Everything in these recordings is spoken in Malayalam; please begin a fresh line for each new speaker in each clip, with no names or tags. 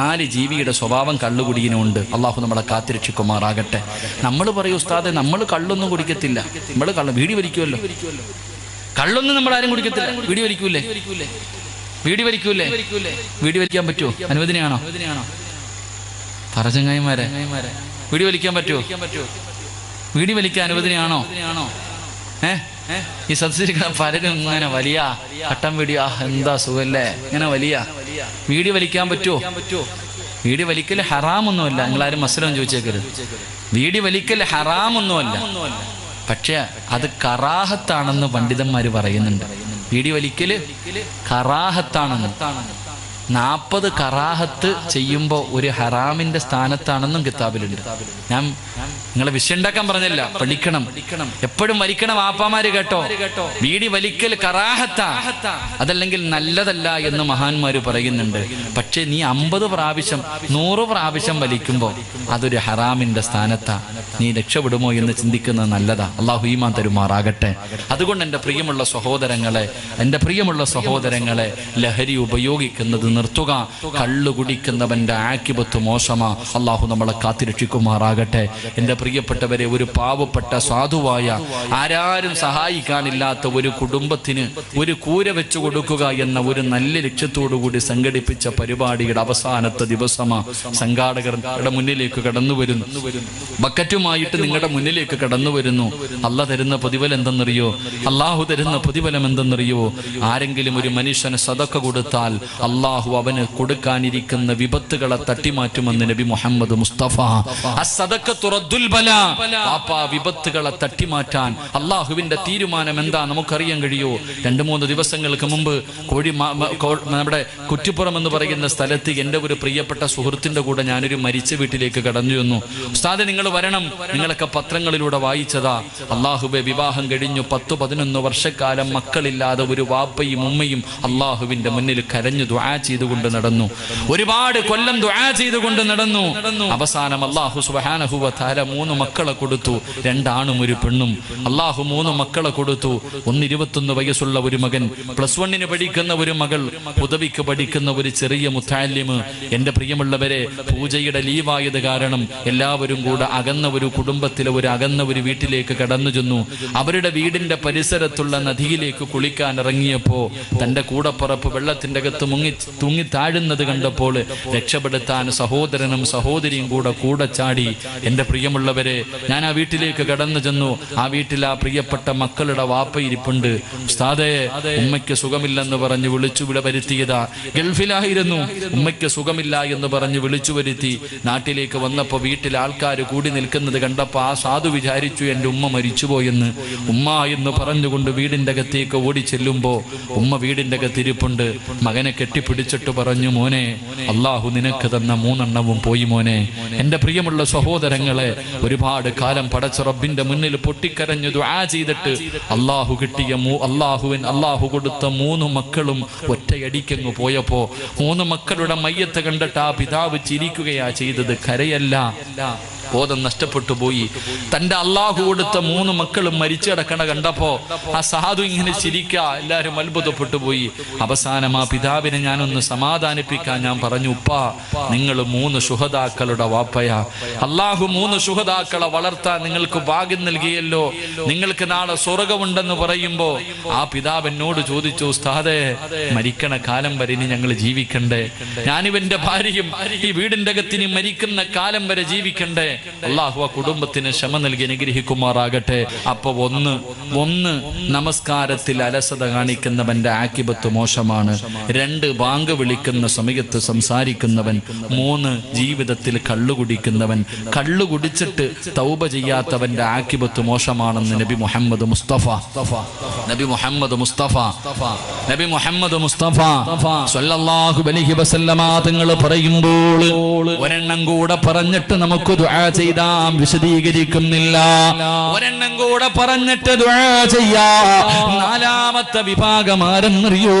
4 ജീവിയുടെ സ്വഭാവം കള്ളുകുടിയിനുണ്ട്. അള്ളാഹു നമ്മളെ കാത്തിരക്ഷിക്കുമാറാകട്ടെ. നമ്മൾ പറയും ഉസ്താദെ നമ്മൾ കള്ളൊന്നും കുടിക്കത്തില്ല, നമ്മൾ വീടി വലിക്കുമല്ലോ. കള്ളൊന്നും നമ്മൾ ആരും കുടിക്കത്തില്ല. വീടി വലിക്കൂലേ? വീടി വലിക്കാൻ പറ്റുമോ? അനുവദനയാണോ? പറചങ്ങായിമാരെ, വീടി വലിക്കാൻ പറ്റുമോ? വീടി വലിക്കാൻ അനുവദനയാണോ? ഈ സദസ്സിരിക്കുന്ന പലരും ഇങ്ങനെ വലിയ കട്ടം വീടിയാ എന്താ സുഖല്ലേ, ഇങ്ങനെ വലിയ വീടി വലിക്കാൻ പറ്റുമോ? വീടി വലിക്കൽ ഹറാമൊന്നുമല്ല. നിങ്ങളാരും മസ്ലം ചോദിച്ചേക്കരുത്. വീടി വലിക്കൽ ഹറാമൊന്നുമല്ല, പക്ഷെ അത് കറാഹത്താണെന്ന് പണ്ഡിതന്മാർ പറയുന്നുണ്ട്. വീടി വലിക്കല് കറാഹത്താണെന്ന്. 40 കറാഹത്ത് ചെയ്യുമ്പോൾ ഒരു ഹറാമിന്റെ സ്ഥാനത്താണെന്നും കിതാബിലുണ്ട്. ഞാൻ നിങ്ങളെ വിഷയം ഉണ്ടാക്കാൻ പറഞ്ഞല്ല, പഠിക്കണം, എപ്പോഴും വലിക്കണം. ആപ്പാമാര് കേട്ടോ, വീടി വലിക്കൽ കറാഹത്താ, അതല്ലെങ്കിൽ നല്ലതല്ല എന്ന് മഹാന്മാര് പറയുന്നുണ്ട്. പക്ഷെ നീ 50 പ്രാവശ്യം 100 പ്രാവശ്യം വലിക്കുമ്പോൾ അതൊരു ഹറാമിന്റെ സ്ഥാനത്താ. നീ രക്ഷപ്പെടുമോ എന്ന് ചിന്തിക്കുന്നത് നല്ലതാ. അള്ളാഹു ഈമാൻ തരുമാറാകട്ടെ. അതുകൊണ്ട് എൻ്റെ പ്രിയമുള്ള സഹോദരങ്ങളെ, ലഹരി ഉപയോഗിക്കുന്നത് നിർത്തുക. കള്ളു കുടിക്കുന്നവന്റെ ആക്കിബത്ത് മോശമാ. അള്ളാഹു നമ്മളെ കാത്തിരക്ഷിക്കുമാറാകട്ടെ. എൻ്റെ പ്രിയപ്പെട്ടവരെ, ഒരു പാവപ്പെട്ട സാധുവായ ആരാരും സഹായിക്കാനില്ലാത്ത ഒരു കുടുംബത്തിന് ഒരു കൂര വെച്ചു കൊടുക്കുക എന്ന ഒരു നല്ല ലക്ഷ്യത്തോടു കൂടി സംഘടിപ്പിച്ച പരിപാടിയുടെ അവസാനത്തെ ദിവസമാ. സംഘാടകരുടെ മുന്നിലേക്ക് കടന്നു വരുന്നു, ബക്കറ്റുമായിട്ട് നിങ്ങളുടെ മുന്നിലേക്ക് കടന്നു വരുന്നു. അള്ളാഹു തരുന്ന പ്രതിഫലം എന്തെന്നറിയോ? ആരെങ്കിലും ഒരു മനുഷ്യന് സദഖ കൊടുത്താൽ അള്ളാഹു അവന് കൊടുക്കാനിരിക്കുന്ന വിപത്തുകളെ തട്ടിമാറ്റുമെന്ന് നബി മുഹമ്മദ് മുസ്തഫ. വിപത്തുകളെ തട്ടിമാറ്റാൻ അള്ളാഹുവിന്റെ തീരുമാനം എന്താ നമുക്കറിയാൻ കഴിയോ? 2-3 ദിവസങ്ങൾക്ക് മുമ്പ് നമ്മുടെ കുറ്റിപ്പുറം എന്ന് പറയുന്ന സ്ഥലത്ത് എൻ്റെ ഒരു പ്രിയപ്പെട്ട സുഹൃത്തിന്റെ കൂടെ ഞാനൊരു മരിച്ച വീട്ടിലേക്ക് കടന്നു ചെന്നു. ഉസ്താദെ നിങ്ങൾ വരണം, നിങ്ങളൊക്കെ പത്രങ്ങളിലൂടെ വായിച്ചതാ. അള്ളാഹുബെ വിവാഹം കഴിഞ്ഞു 10-11 വർഷക്കാലം മക്കളില്ലാതെ ഒരു വാപ്പയും ഉമ്മയും അള്ളാഹുവിന്റെ മുന്നിൽ കരഞ്ഞു ദുആ ചെയ്തുകൊണ്ട് നടന്നു. ഒരുപാട് കൊല്ലം ദുആ ചെയ്തുകൊണ്ട് നടന്നു. അവസാനം അള്ളാഹു സുബ്ഹാനഹു വ തആല 3 മക്കളെ കൊടുത്തു, 2 ആണും 1 പെണ്ണും. അള്ളാഹു 3 മക്കളെ കൊടുത്തു. 21 വയസ്സുള്ള ഒരു മകൻ, +1 പഠിക്കുന്ന ഒരു മകൾ, ഉദവിക്ക് പഠിക്കുന്ന ഒരു ചെറിയ മുത്തഅല്ലിമ്. എൻ്റെ പ്രിയമുള്ളവരെ, പൂജയുടെ ലീവായത് കാരണം എല്ലാവരും കൂടെ അകന്ന ഒരു കുടുംബത്തിലെ അകന്ന ഒരു വീട്ടിലേക്ക് കടന്നു ചെന്നു. അവരുടെ വീടിന്റെ പരിസരത്തുള്ള നദിയിലേക്ക് കുളിക്കാൻ ഇറങ്ങിയപ്പോ തന്റെ കൂടപ്പുറപ്പ് വെള്ളത്തിന്റെ അകത്ത് തൂങ്ങി താഴുന്നത് കണ്ടപ്പോൾ രക്ഷപ്പെടുത്താൻ സഹോദരനും സഹോദരിയും കൂടെ ചാടി. എൻ്റെ പ്രിയമുള്ളവരെ, ഞാൻ ആ വീട്ടിലേക്ക് കടന്നു ചെന്നു. ആ വീട്ടിൽ ആ പ്രിയപ്പെട്ട മക്കളുടെ വാപ്പ ഇരിപ്പുണ്ട്. ഉസ്താദേ, ഉമ്മയ്ക്ക് സുഖമില്ലെന്ന് പറഞ്ഞ് വിളിച്ചു വരുത്തിയതാ. ഗൾഫിലായിരുന്നു, ഉമ്മയ്ക്ക് സുഖമില്ല എന്ന് പറഞ്ഞ് വിളിച്ചു വരുത്തി. നാട്ടിലേക്ക് വന്നപ്പോൾ വീട്ടിൽ ആൾക്കാർ കൂടി നിൽക്കുന്നത് കണ്ടപ്പോൾ ആ സാധു വിചാരിച്ചു എൻ്റെ ഉമ്മ മരിച്ചുപോയെന്ന്. ഉമ്മ എന്ന് പറഞ്ഞുകൊണ്ട് വീടിന്റെ അകത്തേക്ക് ഓടി ചെല്ലുമ്പോ ഉമ്മ വീടിന്റെ അകത്തിരിപ്പുണ്ട്. മകനെ കെട്ടിപ്പിടിച്ചിട്ട് പറഞ്ഞു, മോനെ, അള്ളാഹു നിനക്ക് തന്ന 3 എണ്ണവും പോയി മോനെ. എൻ്റെ പ്രിയമുള്ള സഹോദരങ്ങളെ, ഒരുപാട് കാലം പടച്ച റബ്ബിന്റെ മുന്നിൽ പൊട്ടിക്കരഞ്ഞു ദുആ ചെയ്തിട്ട് അള്ളാഹു കൊടുത്ത 3 മക്കളും ഒറ്റയടിക്കങ്ങ് പോയപ്പോ 3 മക്കളുടെ മയ്യത്ത് കണ്ടിട്ട് ആ പിതാവ് ചിരിക്കുകയാ ചെയ്തത്, കരയല്ല. ബോധം നഷ്ടപ്പെട്ടു പോയി. തന്റെ അള്ളാഹു കൊടുത്ത 3 മക്കളും മരിച്ചു കിടക്കണ കണ്ടപ്പോ ആ സാധു ഇങ്ങനെ ചിരിക്കുക. എല്ലാവരും അത്ഭുതപ്പെട്ടു പോയി. അവസാനം ആ പിതാവിനെ ഞാനൊന്ന് സമാധാനിപ്പിക്കാൻ ഞാൻ പറഞ്ഞു, ഉപ്പാ, നിങ്ങൾ 3 ശുഹദാക്കളുടെ വാപ്പയാ. അള്ളാഹു 3 ശുഹദാക്കളെ വളർത്താൻ നിങ്ങൾക്ക് ഭാഗ്യം നൽകിയല്ലോ. നിങ്ങൾക്ക് നാളെ സ്വർഗമുണ്ടെന്ന് പറയുമ്പോ ആ പിതാവ് എന്നോട് ചോദിച്ചു, ഉസ്താദേ, മരിക്കണ കാലം വരെ ഇനി ഞങ്ങൾ ജീവിക്കണ്ടേ? ഞാനിവന്റെ ഭാര്യയും ഈ വീടിന്റെ അകത്തിന് മരിക്കുന്ന കാലം വരെ ജീവിക്കണ്ടേ? അള്ളാഹു ആ കുടുംബത്തിന് ക്ഷമ നൽകി അനുഗ്രഹിക്കുമാറാകട്ടെ. അപ്പൊ ഒന്ന് നമസ്കാരത്തിൽ അലസത കാണിക്കുന്നവന്റെ ആക്കിബത്ത് മോശമാണ്. 2 ബാങ്ക് വിളിക്കുന്ന സമയത്ത് സംസാരിക്കുന്നവൻ. 3 ജീവിതത്തിൽ കള്ളുകുടിക്കുന്നവൻ. കള്ളുകുടിച്ചിട്ട് തൗബ ചെയ്യാത്തവന്റെ ആക്കിബത്ത് മോശമാണെന്ന് നബി മുഹമ്മദ് മുസ്തഫ സല്ലല്ലാഹു അലൈഹി വസല്ലമ തങ്ങൾ പറയുമ്പോൾ ഒരെണ്ണം കൂടെ പറഞ്ഞിട്ട് നമുക്ക് ദുആ ചെയ്താം വിശദീകരിക്കുന്നില്ല. ഒരെണ്ണം കൂടെ പറഞ്ഞിട്ട് ദുആ ചെയ്യാ. നാലാമത്തെ വിഭാഗം ആരെന്നറിയോ?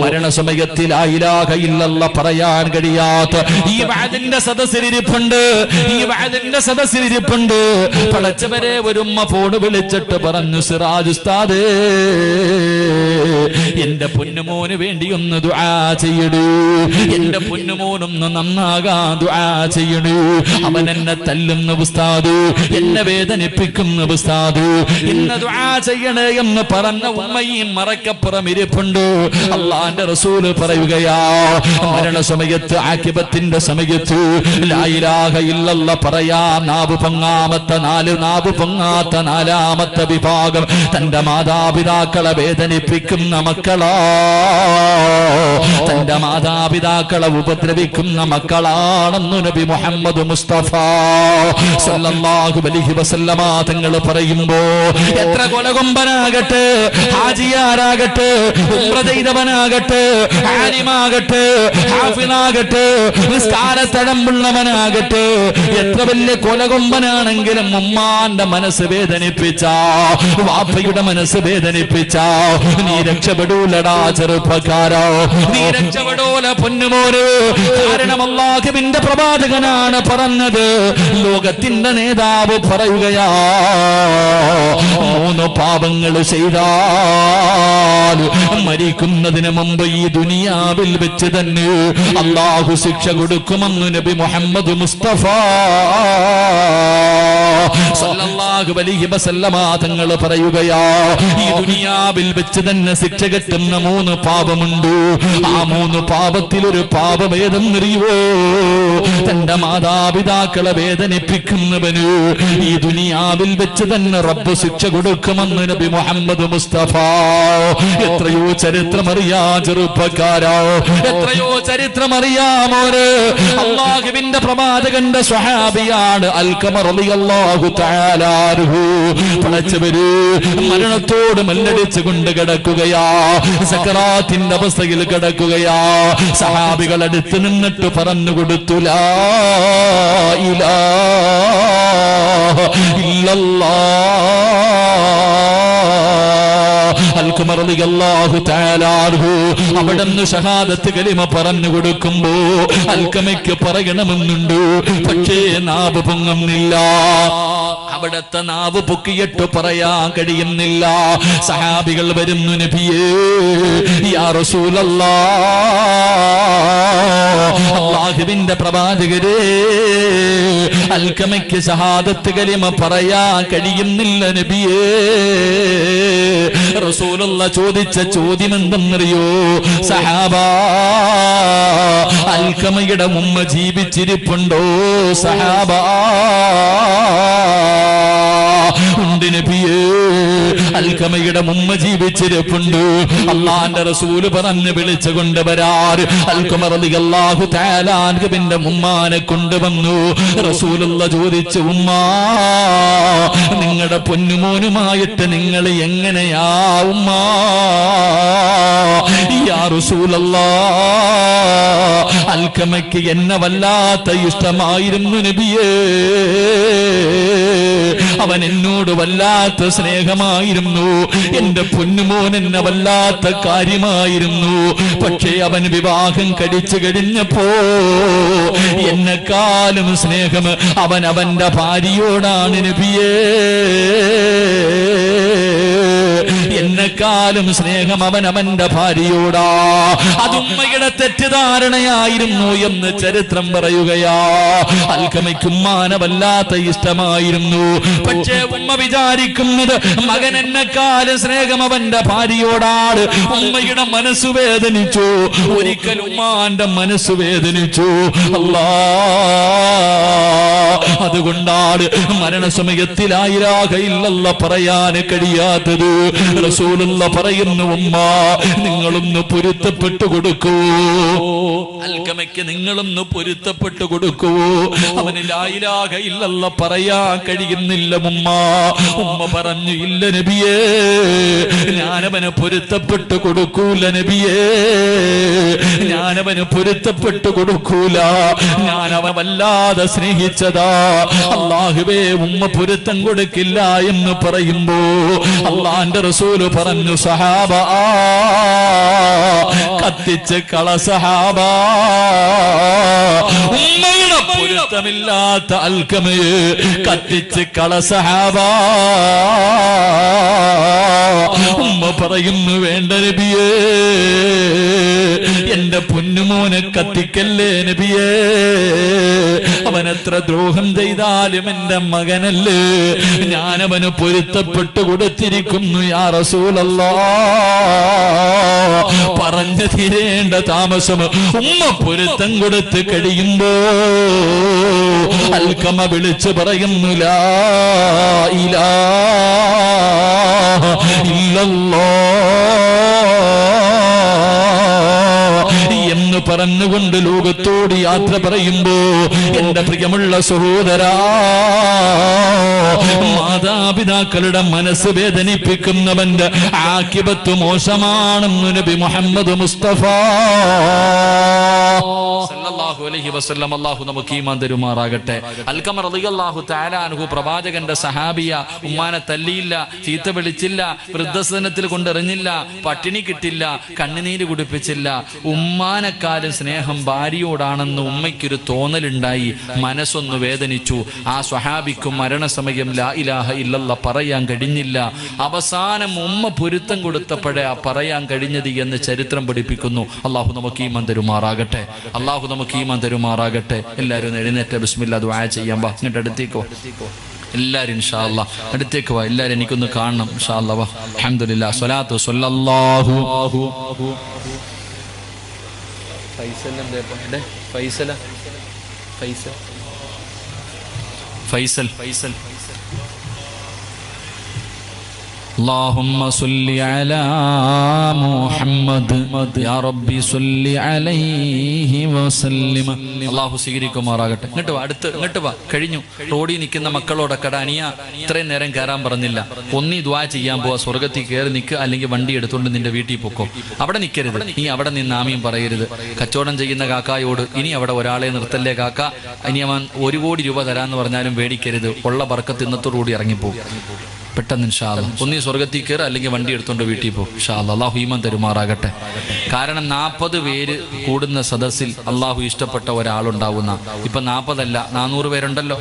മരണസമയത്തിൽ ലാ ഇലാഹ ഇല്ലല്ലാഹ് പറയാൻ കഴിയാത്ത ഈ വഅദിന്റെ സദസ്സിലിരിപ്പുണ്ട്. പടച്ചവരെ ഒരു ഉമ്മ ഫോൺ വിളിച്ചിട്ട് പറഞ്ഞു, സിറാജ് ഉസ്താദേ, എന്റെ പൊന്നുമോന് വേണ്ടി ഒന്ന് ദുആ ചെയ്യണേ, എന്റെ പൊന്നുമോനൊന്ന് നന്നാകാൻ ദുആ ചെയ്യണേ. അവൻ എന്നെ തല്ലുന്ന ഉസ്താദ്, എന്നെ വേദനിപ്പിക്കുന്ന ഉസ്താദ്, ഇന്ന് ദുആ ചെയ്യണേ എന്ന് പറഞ്ഞ ഉമ്മയും മറക്കപ്പുറം ഇരിപ്പുണ്ട്. അല്ലാഹുവിന്റെ റസൂല് പറയുകയാ, മരണസമയത്ത് ആഖിബത്തിന്റെ സമയത്ത് ലാ ഇലാഹ ഇല്ലല്ലാഹ് പറയാ നാവ് പൊങ്ങാത്ത നാലാമത്തെ വിഭാഗം തന്റെ മാതാപിതാക്കളെ വേദനിപ്പിക്കുന്ന മക്കളാ, തന്റെ മാതാപിതാക്കളെ ഉപദ്രവിക്കുന്ന മക്കളാണെന്ന് നബി മുഹമ്മദ് മുസ്തഫ സല്ലല്ലാഹു അലൈഹി വസല്ലമ തങ്ങൾ പറയുമ്പോ, എത്ര കൊലകൊമ്പനാകട്ടെ, ഹാജിയാരാകട്ടെ, ഉംറ ചെയ്തവനാകട്ടെ, ആലിമാകട്ടെ, ഹാഫിളാകട്ടെ, നിസ്കാരത്തഴമ്പുള്ളവനാകട്ടെ, എത്ര വലിയ കൊലകൊമ്പനാണെങ്കിലും ഉമ്മാന്റെ മനസ്സ് വേദനിപ്പിച്ച, വാപ്പയുടെ മനസ്സ് വേദനിപ്പിച്ച, നീ രക്ഷപ്പെടൂലടാ ചെറുപ്പക്കാരോ, നീ രക്ഷപ്പെടൂല പൊന്നുമോന്. കാരണം അല്ലാഹുവിന്റെ പ്രവാചകനാണ് പറഞ്ഞത്, ലോകത്തിന്റെ നേതാവ് പറയുകയാ, 3 പാപങ്ങൾ ചെയ്താൽ മരിക്കുന്നതിന് മുമ്പ് ഈ ദുനിയാവിൽ വെച്ച് തന്നെ അല്ലാഹു ശിക്ഷ കൊടുക്കുമെന്ന് നബി മുഹമ്മദ് മുസ്തഫ സല്ലല്ലാഹു അലൈഹി വസല്ലമ തങ്ങൾ പറയുകയാ, ഈ ദുനിയാവിൽ വെച്ച് തന്നെ ശിക്ഷ കിട്ടുന്ന 3 പാപമുണ്ട്. ആ 3 പാപത്തിൽ ഒരു പാപം ഏതെന്നറിയോ? തന്റെ മാതാപിതാക്കളെ വേദനിപ്പിക്കുന്നവന് ഈ ദുനിയാവിൽ വെച്ച് തന്നെ റബ്ബ് ശിക്ഷ കൊടുക്കുമെന്ന് നബി മുഹമ്മദ് മുസ്തഫ. എത്രയോ ചരിത്രമറിയാ ചെറുപ്പക്കാരോ, എത്രയോ ചരിത്രമറിയാമോര്. അല്ലാഹുവിന്റെ പ്രവാചകന്റെ സ്വഹാബിയാണ് അൽഖമ റളിയല്ലാഹു തആല അൻഹു. പടച്ചവര് മരണത്തോട് മല്ലടിച്ചു കൊണ്ട് കിടക്കുകയാ, സക്കറാത്തിന്റെ അവസ്ഥയിൽ കിടക്കുകയാ. സഹാബികൾ അടുത്ത് നിന്നിട്ട് പറഞ്ഞു കൊടുത്തു, ലാ ഇലാഹ ഇല്ലല്ലാഹ്. അൽഖമ റളിയല്ലാഹു തആല അൻഹു അവിടുന്ന് ഷഹാദത്ത് കലിമ പറഞ്ഞു കൊടുക്കുമ്പോ അൽഖമയ്ക്ക് പറയണമെന്നുണ്ട്, പക്ഷേ നാവ് പൊങ്ങുന്നില്ല. അവിടത്തെ നാവ് പൊക്കിയിട്ട് പറയാൻ കഴിയുന്നില്ല. സഹാബികൾ വരുന്നു, നബിയേ യാ റസൂലല്ലാഹ്, അല്ലാഹുവിന്റെ പ്രവാചകരേ, അൽഖമയ്ക്ക് ഷഹാദത്ത് കലിമ പറയാൻ കഴിയുന്നില്ല നബിയേ. റസൂലുള്ള ചോദിച്ച ചോദ്യം എന്തെന്നറിയോ? സഹാബാ, അൽഖമയുടെ ഉമ്മ ജീവിച്ചിരിപ്പുണ്ടോ? സഹാബാ, ഉണ്ട് നബിയേ, അൽഖമയുടെ ഉമ്മ ജീവിച്ചിരിപ്പുണ്ട്. അല്ലാഹുവിന്റെ റസൂല് പറഞ്ഞു വിളിച്ചു കൊണ്ടുവരാർ. അൽഖമ റളിയല്ലാഹു തആല അൻഹുവിന്റെ ഉമ്മാനെ കൊണ്ടുവന്നു. റസൂലുള്ള ചോദിച്ചു, ഉമ്മാ, നിങ്ങളുടെ പൊന്നുമോനുമായിട്ട് നിങ്ങൾ എങ്ങനെയാ ഉമ്മാ? യാ റസൂലല്ലാഹ്, അൽഖമയ്ക്ക് എന്നെ വല്ലാത്ത ഇഷ്ടമായിരുന്നു നബിയേ, അവൻ എന്നോട് വല്ലാത്ത സ്നേഹമായിരുന്നു, എന്റെ പൊന്നുമോൻ എന്നെ വല്ലാത്ത കാര്യമായിരുന്നു. പക്ഷേ അവൻ വിവാഹം കഴിച്ചു കഴിഞ്ഞപ്പോ എന്നെക്കാളും സ്നേഹം അവൻ അവന്റെ ഭാര്യയോടാണ് നബിയേ, എന്നെക്കാളും സ്നേഹം അവൻ അവന്റെ ഭാര്യയോടാ. അതുമ്മയുടെ തെറ്റിദ്ധാരണയായിരുന്നു എന്ന് ചരിത്രം പറയുകയാ. അൽഖമയ്ക്ക് ഉമ്മാനെ വല്ലാത്ത ഇഷ്ടമായിരുന്നു. പക്ഷേ ഉമ്മ വിചാരിക്കുന്നത് മകൻ എന്നെക്കാളും സ്നേഹം അവന്റെ ഭാര്യയോടാണ്. ഉമ്മയുടെ മനസ്സ് വേദനിച്ചു, ഒരിക്കൽ ഉമ്മാന്റെ മനസ്സ് വേദനിച്ചു. അല്ലാ, അതുകൊണ്ടാണ് മരണസമയത്തിൽ ലാ ഇലാഹ ഇല്ലല്ലാഹ് പറയാൻ കഴിയാത്തത്. റസൂലുള്ള പറയുന്നു, ഉമ്മ നിങ്ങളൊന്ന് പൊരുത്തപ്പെട്ടു കൊടുക്കൂ. അൽഖമ ഉമ്മയ്ക്ക് നിങ്ങളൊന്ന് പൊരുത്തപ്പെട്ടു കൊടുക്കുവോ? അവന് ലാ ഇലാഹ ഇല്ലല്ലാഹ് പറയാൻ കഴിയുന്നില്ല ഉമ്മ. ഉമ്മ പറഞ്ഞു, ഇല്ല നബിയേ, ഞാനവന് പൊരുത്തപ്പെട്ടു കൊടുക്കൂല നബിയേ, ഞാനവന് പൊരുത്തപ്പെട്ടു കൊടുക്കൂല. ഞാനവൻ വല്ലാതെ സ്നേഹിച്ചതാ. അല്ലാഹുവേ, ഉമ്മ പൊരുത്തം കൊടുക്കില്ല എന്ന് പറയുമ്പോ അള്ളാന്റെ റസൂല് പറഞ്ഞു, സഹാബ കത്തിച്ച് കള സഹാബ. ഉമ്മയുടെ പൊരുത്തമില്ലാത്ത അൽക്കമയെ കത്തിച്ച് കള സഹാബ. ഉമ്മ പറയുന്നു, വേണ്ട നബിയേ, എന്റെ പൊന്നുമോനെ കത്തിക്കല്ലേ നബിയേ, അവനെത്ര ദ്രോഹം ചെയ്താലും എന്റെ മകനല്ലേ, ഞാനവന് പൊരുത്തപ്പെട്ടു കൊടുത്തിരിക്കുന്നു യാ റസൂലല്ലാഹ്. പറഞ്ഞു തീരേണ്ട താമസം ഉമ്മ പൊരുത്തം കൊടുത്ത് കഴിയുമ്പോ അൽക്കമ വിളിച്ചു പറയുന്നു, ലാ ഇലാഹ ഇല്ലല്ലാഹ് എന്ന് പറഞ്ഞുകൊണ്ട് ലോകത്തോട് യാത്ര പറയുമ്പോ എന്റെ പ്രിയമുള്ള സഹോദരാ, മാതാപിതാക്കളുടെ മനസ്സ് വേദനിപ്പിക്കുന്നവന്റെ ആഖിബത്ത് മോശമാണെന്ന് നബി മുഹമ്മദ് മുസ്തഫ സല്ലല്ലാഹു അലൈഹി വസല്ലം. അല്ലാഹു നമുക്ക് ഈമാൻ തരുമാറാകട്ടെ. അൽഖമ റളിയല്ലാഹു തആല അൻഹു പ്രവാചകന്റെ സഹാബിയ. ഉമ്മാനെ തല്ലിയില്ല, ചീത്ത വിളിച്ചില്ല, വൃദ്ധസദനത്തിൽ കൊണ്ടെറിഞ്ഞില്ല, പട്ടിണി കിട്ടില്ല, കണ്ണുനീര് കുടിപ്പിച്ചില്ല. ഉമ്മാനെക്കാളും സ്നേഹം ഭാര്യയോടാണെന്ന് ഉമ്മയ്ക്കൊരു തോന്നലുണ്ടായി, മനസ്സൊന്ന് വേദനിച്ചു. ആ സ്വഹാബിക്കും മരണസമയം ലാ ഇലാഹ ഇല്ലല്ലാഹ് പറയാൻ കഴിഞ്ഞില്ല. അവസാനം ഉമ്മ പൊരുത്തം കൊടുത്തപ്പോഴേ ആ പറയാൻ കഴിഞ്ഞത് എന്ന് ചരിത്രം പഠിപ്പിക്കുന്നു. അല്ലാഹു നമുക്ക് ഈമാൻ തരുമാറാകട്ടെ. അല്ലാഹു നമുക്ക് ഈമാൻ തരുമാറാകട്ടെ. എല്ലാവരും എഴുന്നേറ്റ് ബിസ്മില്ലാ ദുആ ചെയ്യാം. വാ, ഇങ്ങോട്ട് അടുത്തേക്കോ എല്ലാവരും, ഇൻഷാ അല്ലാഹ് അടുത്തേക്ക് വാ. എല്ലാവരും എനിക്കൊന്ന് കാണണം ഇൻഷാ അല്ലാഹ്. വാ, അൽഹംദുലില്ലാഹ്, സ്വലാത്തു സ്വല്ലല്ലാഹു ഫൈസൽ اللهم صل على محمد يا ربي صل عليه وسلم. അല്ലാഹു സ്വീകരിക്കുമാറാകട്ടെ. ഇങ്ങോട്ട് വാ, ഇങ്ങോട്ട് വാ. കഴിഞ്ഞു. റോഡിൽ നിൽക്കുന്ന മക്കളോടൊക്കെ അനിയ ഇത്രയും നേരം കയറാൻ പറഞ്ഞില്ല, ഒന്നി ദുആ ചെയ്യാൻ പോവാ, സ്വർഗത്തിൽ കയറി നിൽക്കുക, അല്ലെങ്കിൽ വണ്ടി എടുത്തുകൊണ്ട് നിന്റെ വീട്ടിൽ പൊക്കോ. അവിടെ നിൽക്കരുത്, നീ അവിടെ നിന്ന് ആമീൻ പറയരുത്. കച്ചവടം ചെയ്യുന്ന കാക്കായോട് ഇനി അവിടെ ഒരാളെ നിർത്തല്ലേ കാക്ക, ഇനി അവൻ 1 കോടി രൂപ തരാന്ന് പറഞ്ഞാലും പേടിക്കരുത്, ഉള്ള ബർക്കത്ത് ഇന്നത്തോടുകൂടി ഇറങ്ങിപ്പോകും പെട്ടെന്ന് ഇൻഷാ അല്ലാഹ്. ഒന്നീ സ്വർഗത്തിൽ കയറി, അല്ലെങ്കിൽ വണ്ടി എടുത്തോണ്ട് വീട്ടിൽ പോകും ഇൻഷാ അല്ലാഹ്. അല്ലാഹു ഈമാൻ തരുമാറാകട്ടെ. കാരണം 40 പേര് കൂടുന്ന സദസ്സിൽ അല്ലാഹു ഇഷ്ടപ്പെട്ട ഒരാളുണ്ടാവുന്ന, ഇപ്പൊ 40 അല്ല 400 പേരുണ്ടല്ലോ,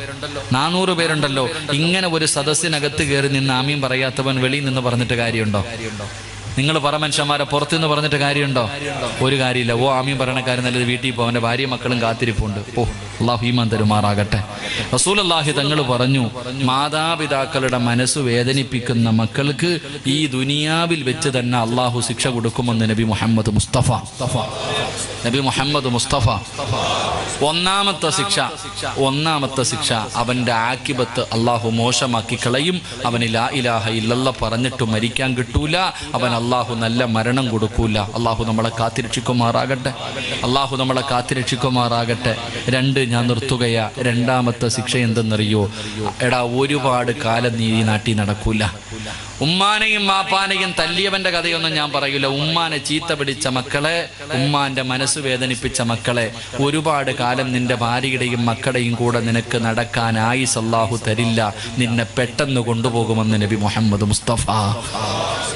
400 പേരുണ്ടല്ലോ. ഇങ്ങനെ ഒരു സദസ്സിനകത്ത് കയറി നിന്ന് ആമീൻ പറയാത്തവൻ വെളിയിൽ നിന്ന് പറഞ്ഞിട്ട് കാര്യമുണ്ടോ? നിങ്ങൾ പറ മനുഷ്യന്മാരെ, പുറത്തുനിന്ന് പറഞ്ഞിട്ട് കാര്യമുണ്ടോ? ഒരു കാര്യമില്ല. ഓ ആമീൻ പറയണ കാര്യം നല്ലത്, വീട്ടിൽ പോകും, അവൻ്റെ ഭാര്യ മക്കളും കാത്തിരിപ്പുണ്ട്. ഓ അല്ലാഹു ഈമാൻ തരുമാറാകട്ടെ. റസൂലുള്ളാഹി തങ്ങൾ പറഞ്ഞു, മാതാപിതാക്കളുടെ മനസ്സ് വേദനിപ്പിക്കുന്ന മക്കൾക്ക് ഈ ദുനിയാവിൽ വെച്ച് തന്നെ അല്ലാഹു ശിക്ഷ കൊടുക്കുമെന്ന് നബി മുഹമ്മദ് മുസ്തഫ. ഒന്നാമത്തെ ശിക്ഷ അവന്റെ ആക്കിബത്ത് അല്ലാഹു മോശമാക്കി കളയും. അവന് ലാ ഇലാഹ ഇല്ലല്ലാഹ് പറഞ്ഞിട്ട് മരിക്കാൻ കിട്ടൂല. അവൻ അല്ലാഹു നല്ല മരണം കൊടുക്കൂല. അല്ലാഹു നമ്മളെ കാത്തിരക്ഷിക്കുമാറാകട്ടെ. 2 ഞാൻ നിർത്തുകയാ. രണ്ടാമത്തെ ശിക്ഷ എന്തെന്നറിയോ? എടാ, ഒരുപാട് കാലം നീ ഈ നാട്ടിൽ നടക്കൂല. ഉമ്മാനെയും മാപ്പാനെയും തല്ലിയവന്റെ കഥയൊന്നും ഞാൻ പറയില്ല. ഉമ്മാനെ ചീത്ത പിടിച്ച മക്കളെ, ഉമ്മാന്റെ മനസ്സ് വേദനിപ്പിച്ച മക്കളെ, ഒരുപാട് കാലം നിന്റെ ഭാര്യയുടെയും മക്കളുടെയും കൂടെ നിനക്ക് നടക്കാൻ ആയുസ് അല്ലാഹു തരില്ല. നിന്നെ പെട്ടെന്ന് കൊണ്ടുപോകുമെന്ന് നബി മുഹമ്മദ് മുസ്തഫ.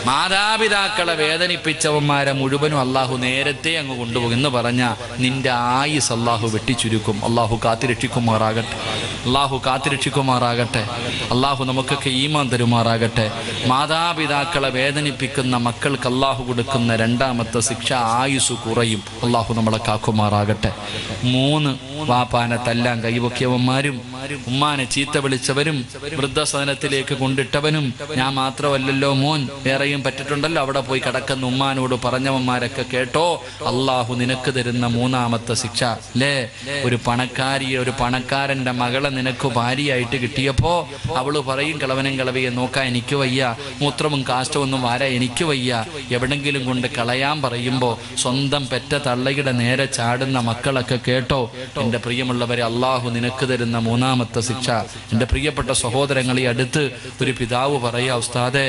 മാതാപിതാക്കളെ വേദനിപ്പിച്ചവന്മാരെ മുഴുവനും അല്ലാഹു നേരത്തെ അങ്ങ് കൊണ്ടുപോകും എന്ന് പറഞ്ഞ നിന്റെ ആയുസ് അല്ലാഹു വെട്ടിച്ചുരുക്കും. അല്ലാഹു കാത്തിരക്ഷിക്കുമാറാകട്ടെ. അല്ലാഹു നമുക്കൊക്കെ ഈമാൻ തരുമാറാകട്ടെ. മാതാപിതാക്കളെ വേദനിപ്പിക്കുന്ന മക്കൾക്ക് അല്ലാഹു കൊടുക്കുന്ന രണ്ടാമത്തെ ശിക്ഷ ആയുസ് കുറയും. അല്ലാഹു നമ്മളെ കാക്കുമാറാകട്ടെ. 3 വാപ്പാനെ തല്ലാൻ കൈവക്കിയവന്മാരും ഉമ്മാനെ ചീത്ത വിളിച്ചവരും വൃദ്ധസദനത്തിലേക്ക് കൊണ്ടിട്ടവനും ഞാൻ മാത്രമല്ലല്ലോ മോൻ, വേറെയും പറ്റിട്ടുണ്ടല്ലോ, അവിടെ പോയി കിടക്കുന്ന ഉമ്മാനോട് പറഞ്ഞവന്മാരൊക്കെ കേട്ടോ, അള്ളാഹു നിനക്ക് തരുന്ന മൂന്നാമത്തെ ശിക്ഷ അല്ലേ. ഒരു പണക്കാരന്റെ മകളെ നിനക്ക് ഭാര്യയായിട്ട് കിട്ടിയപ്പോ അവള് പറയും, കിളവനും കിളവിയെ നോക്കാൻ എനിക്ക് വയ്യ, മൂത്രവും കാഷ്ടമൊന്നും വാരാ എനിക്ക് വയ്യ, എവിടെങ്കിലും കൊണ്ട് കളയാൻ പറയുമ്പോ സ്വന്തം പെറ്റ തള്ളയുടെ നേരെ ചാടുന്ന മക്കളൊക്കെ കേട്ടോ. എൻ്റെ പ്രിയമുള്ളവരെ, അള്ളാഹു നിനക്ക് തരുന്ന മൂന്നാമത്തെ ശിക്ഷ. എൻ്റെ പ്രിയപ്പെട്ട സഹോദരങ്ങളെ, അടുത്ത് ഒരു പിതാവ് പറയാ, ഉസ്താദേ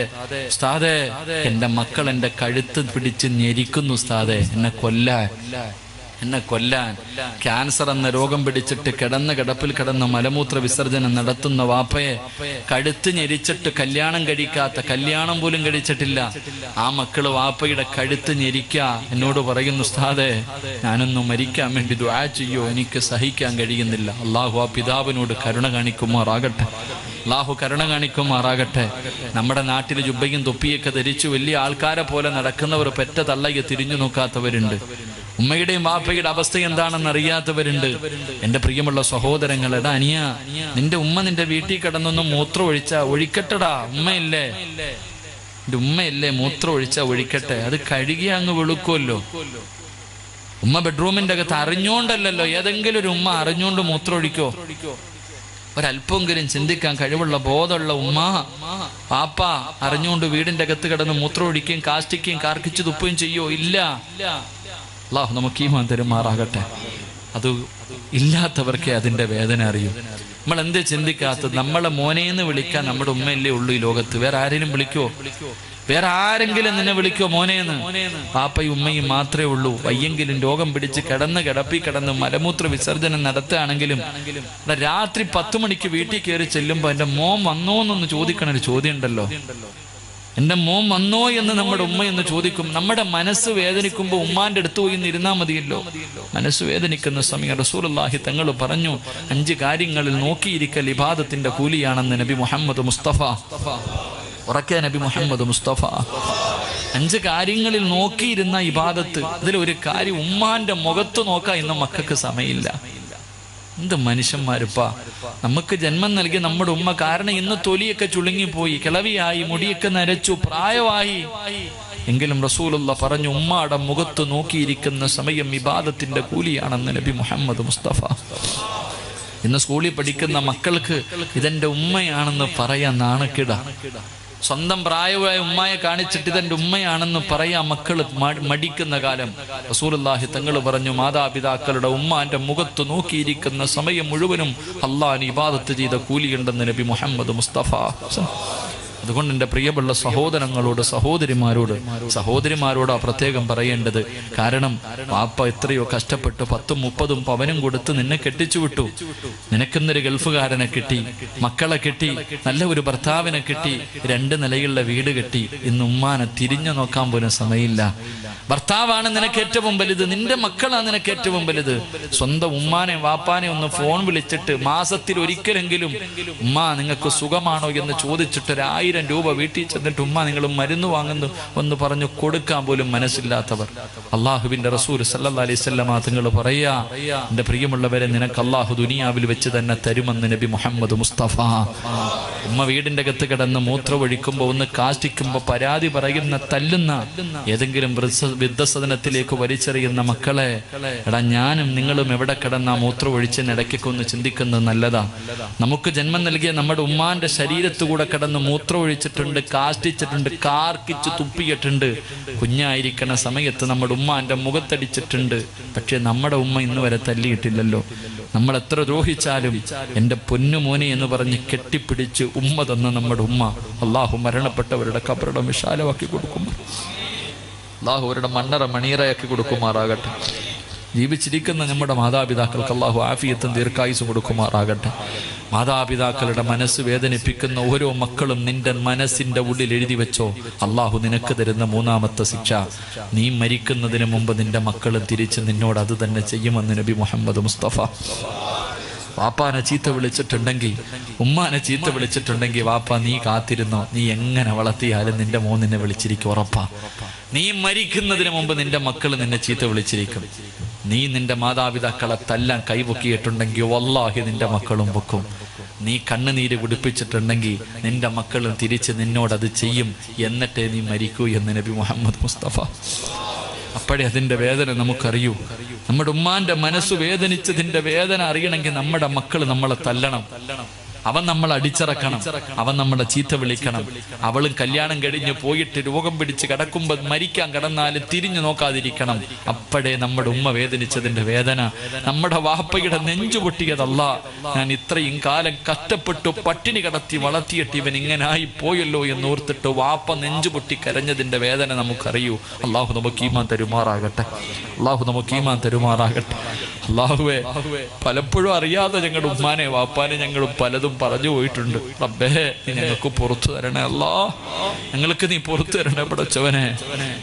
എൻ്റെ മക്കൾ എൻ്റെ കഴുത്ത് പിടിച്ച് ഞെരിക്കുന്നു ഉസ്താദേ, എന്നെ കൊല്ലാൻ. ക്യാൻസർ എന്ന രോഗം പിടിച്ചിട്ട് കിടപ്പിൽ കിടന്ന് മലമൂത്ര വിസർജനം നടത്തുന്ന വാപ്പയെ കഴുത്ത് ഞെരിച്ചിട്ട് കല്യാണം പോലും കഴിച്ചിട്ടില്ല ആ മക്കള് വാപ്പയുടെ കഴുത്ത് ഞെരിക്ക എന്നോട് പറയുന്നു, ഉസ്താദേ ഞാനൊന്നും മരിക്കാൻ വേണ്ടി ദുആ ചെയ്യോ, എനിക്ക് സഹിക്കാൻ കഴിയുന്നില്ല. അള്ളാഹു ആ പിതാവിനോട് കരുണ കാണിക്കുമാറാകട്ടെ. നമ്മുടെ നാട്ടിൽ ജുബ്ബയും തൊപ്പിയൊക്കെ ധരിച്ചു വലിയ ആൾക്കാരെ പോലെ നടക്കുന്നവർ പെറ്റ തള്ളയെ തിരിഞ്ഞു നോക്കാത്തവരുണ്ട്. ഉമ്മയുടെയും വാപ്പയുടെ അവസ്ഥ എന്താണെന്ന് അറിയാത്തവരുണ്ട്. എൻ്റെ പ്രിയമുള്ള സഹോദരങ്ങളെടാ, അനിയ നിന്റെ ഉമ്മ നിന്റെ വീട്ടിൽ കിടന്നൊന്നും മൂത്രം ഒഴിക്കട്ടെടാ. ഉമ്മയല്ലേ മൂത്രം ഒഴിക്കട്ടെ, അത് കഴുകി അങ്ങ് വെളുക്കുമല്ലോ. ഉമ്മ ബെഡ്റൂമിന്റെ അകത്ത് അറിഞ്ഞോണ്ടല്ലോ, ഏതെങ്കിലും ഒരു ഉമ്മ അറിഞ്ഞോണ്ട് മൂത്രം ഒഴിക്കോ? ഒരല്പമെങ്കിലും ചിന്തിക്കാൻ കഴിവുള്ള ബോധമുള്ള ഉമ്മ പാപ്പ അറിഞ്ഞുകൊണ്ട് വീടിന്റെ അകത്ത് കിടന്ന് മൂത്രം ഒഴിക്കുകയും കാഷ്ടിക്കുകയും കാർക്കിച്ച് തുപ്പുകയും ചെയ്യോ? ഇല്ല. അല്ലാഹു നമുക്ക് ഈമാൻ തരുമാറാകട്ടെ. അത് ഇല്ലാത്തവർക്കേ അതിന്റെ വേദന അറിയൂ. നമ്മൾ എന്തേ ചിന്തിക്കാത്തത്? നമ്മളെ മോനേന്ന് വിളിക്കാൻ നമ്മുടെ ഉമ്മയല്ലേ ഉള്ളൂ ഈ ലോകത്ത്. വേറെ ആരെങ്കിലും വിളിക്കോ? വേറെ ആരെങ്കിലും നിന്നെ വിളിക്കോ മോനേന്ന്? പാപ്പയും ഉമ്മയും മാത്രമേ ഉള്ളൂ. വയ്യെങ്കിലും രോഗം പിടിച്ച് കിടന്ന് മലമൂത്ര വിസർജനം നടത്തുകയാണെങ്കിലും രാത്രി 10 മണിക്ക് വീട്ടിൽ കയറി ചെല്ലുമ്പോ എന്റെ മോൻ വന്നോന്നൊന്ന് ചോദിക്കണ ഒരു ചോദ്യം ഉണ്ടല്ലോ. എന്റെ മോൻ വന്നോ എന്ന് നമ്മുടെ ഉമ്മ എന്ന് ചോദിക്കും. നമ്മുടെ മനസ്സ് വേദനിക്കുമ്പോൾ ഉമ്മാന്റെ അടുത്ത് പോയി ഇരുന്നാൽ മതിയല്ലോ. മനസ്സ് വേദനിക്കുന്ന സമയം റസൂലുള്ളാഹി തങ്ങൾ പറഞ്ഞു, 5 കാര്യങ്ങളിൽ നോക്കിയിരിക്കൽ ഇബാദത്തിന്റെ കൂലിയാണെന്ന് നബി മുഹമ്മദ് മുസ്തഫ. ഉറക്കെ നബി മുഹമ്മദ് മുസ്തഫ 5 കാര്യങ്ങളിൽ നോക്കിയിരുന്ന ഇബാദത്ത്. അതിലൊരു കാര്യം ഉമ്മാന്റെ മുഖത്ത് നോക്കാൻ ഇന്ന് മക്കൾക്ക് സമയമില്ല. എന്ത് മനുഷ്യന്മാരിപ്പാ. നമുക്ക് ജന്മം നൽകി നമ്മുടെ ഉമ്മ. കാരണം ഇന്ന് തൊലിയൊക്കെ ചുളുങ്ങിപ്പോയി, കിളവിയായി, മുടിയൊക്കെ നരച്ചു, പ്രായമായി. എങ്കിലും റസൂലുള്ള പറഞ്ഞു, ഉമ്മയുടെ മുഖത്ത് നോക്കിയിരിക്കുന്ന സമയം ഇബാദത്തിന്റെ കൂലിയാണെന്ന് നബി മുഹമ്മദ് മുസ്തഫ. ഇന്ന് സ്കൂളിൽ പഠിക്കുന്ന മക്കൾക്ക് ഇതെന്റെ ഉമ്മയാണെന്ന് പറയാൻ നാണക്കേട. സ്വന്തം പ്രായമായ ഉമ്മയെ കാണിച്ചിട്ട് ഇതെന്റെ ഉമ്മയാണെന്ന് പറയാൻ മക്കൾ മടിക്കുന്ന കാലം. റസൂലുള്ളാഹി തങ്ങൾ പറഞ്ഞു, മാതാപിതാക്കളുടെ ഉമ്മാന്റെ മുഖത്ത് നോക്കിയിരിക്കുന്ന സമയം മുഴുവനും അല്ലാഹുവിനെ ഇബാദത്ത് ചെയ്ത കൂലിയുണ്ടെന്ന് നബി മുഹമ്മദ് മുസ്തഫ. അതുകൊണ്ട് എൻ്റെ പ്രിയമുള്ള സഹോദരങ്ങളോട് സഹോദരിമാരോടാ പ്രത്യേകം പറയേണ്ടത്. കാരണം പാപ്പ എത്രയോ കഷ്ടപ്പെട്ട് 10ഉം 30ഉം പവനും കൊടുത്ത് നിന്നെ കെട്ടിച്ചു വിട്ടു. നിനക്കെന്നൊരു ഗൾഫുകാരനെ കിട്ടി, മക്കളെ കിട്ടി, നല്ല ഒരു ഭർത്താവിനെ കിട്ടി, 2 നിലയുള്ള വീട് കെട്ടി. ഇന്ന് ഉമ്മാനെ തിരിഞ്ഞു നോക്കാൻ പോലും സമയമില്ല. ഭർത്താവാണ് നിനക്ക് ഏറ്റവും വലുത്, നിന്റെ മക്കളാണ് നിനക്ക് ഏറ്റവും വലുത്. സ്വന്തം ഉമ്മാനെ വാപ്പാനെ ഒന്ന് ഫോൺ വിളിച്ചിട്ട് മാസത്തിൽ ഒരിക്കലെങ്കിലും ഉമ്മ നിങ്ങൾക്ക് സുഖമാണോ എന്ന് ചോദിച്ചിട്ട് 1000 രൂപ വീട്ടിൽ ചെന്നിട്ട് ഉമ്മ നിങ്ങൾ മരുന്ന് വാങ്ങുന്നു ഒന്ന് പറഞ്ഞു കൊടുക്കാൻ പോലും മനസ്സില്ലാത്തവർ. അള്ളാഹുവിന്റെ റസൂൽ സല്ലല്ലാഹു അലൈഹി വസല്ലം തങ്ങൾ പറയാ, എന്റെ പ്രിയമുള്ളവരെ, നിനക്ക് അള്ളാഹു ദുനിയാവിൽ വെച്ച് തന്നെ തരുമെന്ന് നബി മുഹമ്മദ് മുസ്തഫ. ഉമ്മ വീടിന്റെ അകത്ത് കിടന്ന് മൂത്രമൊഴിക്കുമ്പോ ഒന്ന് കാഷ്ടിക്കുമ്പോ പരാതി പറയുന്ന, തല്ലുന്ന, ഏതെങ്കിലും വൃദ്ധസദനത്തിലേക്ക് വലിച്ചെറിയുന്ന മക്കളെ, എടാ ഞാനും നിങ്ങളും എവിടെ കിടന്ന മൂത്രം ഒഴിച്ചെന്ന് ഇടയ്ക്കൊക്കെ ഒന്ന് ചിന്തിക്കുന്നത് നല്ലതാ. നമുക്ക് ജന്മം നൽകിയ നമ്മുടെ ഉമ്മാന്റെ ശരീരത്തുകൂടെ കിടന്ന് മൂത്രം ഒഴിച്ചിട്ടുണ്ട്, കാഷ്ടിച്ചിട്ടുണ്ട്, കാർക്കിച്ച് തുപ്പിയിട്ടുണ്ട്. കുഞ്ഞായിരിക്കണ സമയത്ത് നമ്മുടെ ഉമ്മാന്റെ മുഖത്തടിച്ചിട്ടുണ്ട്. പക്ഷെ നമ്മുടെ ഉമ്മ ഇന്ന് വരെ തല്ലിയിട്ടില്ലല്ലോ. നമ്മൾ എത്ര ദ്രോഹിച്ചാലും എൻ്റെ പൊന്നുമോനെ എന്ന് പറഞ്ഞ് കെട്ടിപ്പിടിച്ച് ഉമ്മ തന്ന നമ്മുടെ ഉമ്മ അള്ളാഹു മരണപ്പെട്ടവരുടെ ഖബറിടം വിശാലമാക്കി കൊടുക്കും. അള്ളാഹു അവരുടെ മണ്ണറ മണിയറയാക്കി കൊടുക്കുമാറാകട്ടെ. ജീവിച്ചിരിക്കുന്ന നമ്മുടെ മാതാപിതാക്കൾക്ക് അള്ളാഹു ആഫിയത്തും ദീർഘായുസ്സും കൊടുക്കുമാറാകട്ടെ. മാതാപിതാക്കളുടെ മനസ്സ് വേദനിപ്പിക്കുന്ന ഓരോ മക്കളും നിന്റെ മനസ്സിന്റെ ഉള്ളിൽ എഴുതി വെച്ചോ, അള്ളാഹു നിനക്ക് തരുന്ന മൂന്നാമത്തെ ശിക്ഷ. നീ മരിക്കുന്നതിന് മുമ്പ് നിന്റെ മക്കൾ തിരിച്ച് നിന്നോട് അത് തന്നെ ചെയ്യുമെന്ന് നബി മുഹമ്മദ് മുസ്തഫ. വാപ്പാനെ ചീത്ത വിളിച്ചിട്ടുണ്ടെങ്കിൽ, ഉമ്മാനെ ചീത്ത വിളിച്ചിട്ടുണ്ടെങ്കിൽ, വാപ്പ നീ കാത്തിരുന്നോ, നീ എങ്ങനെ വളർത്തിയാലും നിന്റെ മോൻ നിന്നെ വിളിച്ചിരിക്കും, ഉറപ്പാ. നീ മരിക്കുന്നതിന് മുമ്പ് നിന്റെ മക്കൾ നിന്നെ ചീത്ത വിളിച്ചിരിക്കും. നീ നിന്റെ മാതാപിതാക്കളെ തല്ലാൻ കൈപൊക്കിയിട്ടുണ്ടെങ്കിൽ വല്ലാഹി നിന്റെ മക്കളും പൊക്കും. നീ കണ്ണുനീര് കുടിപ്പിച്ചിട്ടുണ്ടെങ്കിൽ നിന്റെ മക്കളും തിരിച്ച് നിന്നോടത് ചെയ്യും. എന്നിട്ടേ നീ മരിക്കൂ എന്ന് നബി മുഹമ്മദ് മുസ്തഫ. അപ്പോഴേ അതിൻ്റെ വേദന നമുക്കറിയൂ. നമ്മുടെ ഉമ്മാന്റെ മനസ്സ് വേദനിച്ചതിൻ്റെ വേദന അറിയണമെങ്കിൽ നമ്മുടെ മക്കൾ നമ്മളെ തല്ലണം, അവൻ നമ്മൾ അടിച്ചിറക്കണം, അവൻ നമ്മളെ ചീത്ത വിളിക്കണം. അവളും കല്യാണം കഴിഞ്ഞ് പോയിട്ട് രോഗം പിടിച്ച് കിടക്കുമ്പോൾ മരിക്കാൻ കിടന്നാലും തിരിഞ്ഞു നോക്കാതിരിക്കണം. അപ്പോഴേ നമ്മുടെ ഉമ്മ വേദനിച്ചതിൻ്റെ വേദന. നമ്മുടെ വാപ്പയുടെ നെഞ്ചു പൊട്ടിയതല്ല, ഞാൻ ഇത്രയും കാലം കഷ്ടപ്പെട്ടു പട്ടിണി കിടത്തി വളർത്തിയിട്ട് ഇവൻ ഇങ്ങനായി പോയല്ലോ എന്നോർത്തിട്ട് വാപ്പ നെഞ്ചു പൊട്ടി കരഞ്ഞതിൻ്റെ വേദന നമുക്കറിയൂ. അള്ളാഹു നമുക്ക് ഈമാൻ തരുമാറാകട്ടെ, അള്ളാഹു നമുക്ക് ഈമാൻ തരുമാറാകട്ടെ. അള്ളാഹുവേ, പലപ്പോഴും അറിയാതെ ഞങ്ങളുടെ ഉമ്മാനെ വാപ്പാനെ ഞങ്ങൾ പലതും പറഞ്ഞു പോയിട്ടുണ്ട്. റബ്ബേ, നീ ഞങ്ങൾക്ക് പുറത്തു തരണേ. അല്ലാ, ഞങ്ങൾക്ക് നീ പുറത്തു തരണേ പടച്ചവനെ.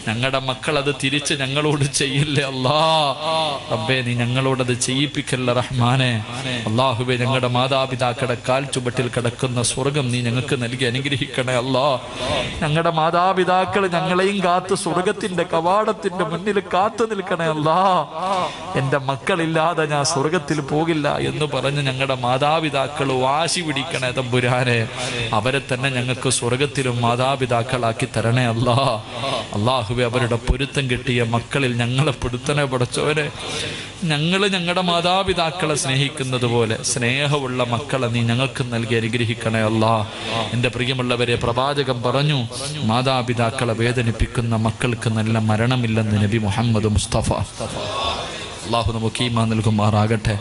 ഞങ്ങളുടെ മക്കൾ അത് തിരിച്ച് ഞങ്ങളോട് ചെയ്യില്ലേ അല്ലാ. റബ്ബേ, നീ ഞങ്ങളോടത് ചെയ്യിപ്പിക്കല്ല റഹ്മാനെ. അള്ളാഹുവേ, ഞങ്ങളുടെ മാതാപിതാക്കളുടെ കാൽ ചുവട്ടിൽ കിടക്കുന്ന സ്വർഗം നീ ഞങ്ങൾക്ക് നൽകി അനുഗ്രഹിക്കണേ അല്ലാ. ഞങ്ങളുടെ മാതാപിതാക്കൾ ഞങ്ങളെയും കാത്ത് സ്വർഗത്തിന്റെ കവാടത്തിന്റെ മുന്നിൽ കാത്തു നിൽക്കണേ അല്ലാ. എന്റെ മക്കളില്ലാതെ ഞാൻ സ്വർഗത്തിൽ പോകില്ല എന്ന് പറഞ്ഞ് ഞങ്ങളുടെ മാതാപിതാക്കൾ വാശി പിടിക്കണേ തമ്പുരാനെ. അവരെ തന്നെ ഞങ്ങൾക്ക് സ്വർഗത്തിലും മാതാപിതാക്കളാക്കി തരണേ അല്ലാ. അള്ളാഹുവേ, അവരുടെ പൊരുത്തം കിട്ടിയ മക്കളിൽ ഞങ്ങളെ പെടുത്തണേ പടച്ചവനെ. ഞങ്ങൾ ഞങ്ങളുടെ മാതാപിതാക്കളെ സ്നേഹിക്കുന്നത് പോലെ സ്നേഹമുള്ള മക്കളെ നീ ഞങ്ങൾക്ക് നൽകി അനുഗ്രഹിക്കണേ അല്ലാ. എൻ്റെ പ്രിയമുള്ളവരെ, പ്രവാചകൻ പറഞ്ഞു, മാതാപിതാക്കളെ വേദനിപ്പിക്കുന്ന മക്കൾക്ക് നല്ല മരണമില്ലെന്ന് നബി മുഹമ്മദ് മുസ്തഫ. അള്ളാഹു നമുക്ക് ഈമാൻ നൽകുമാറാകട്ടെ.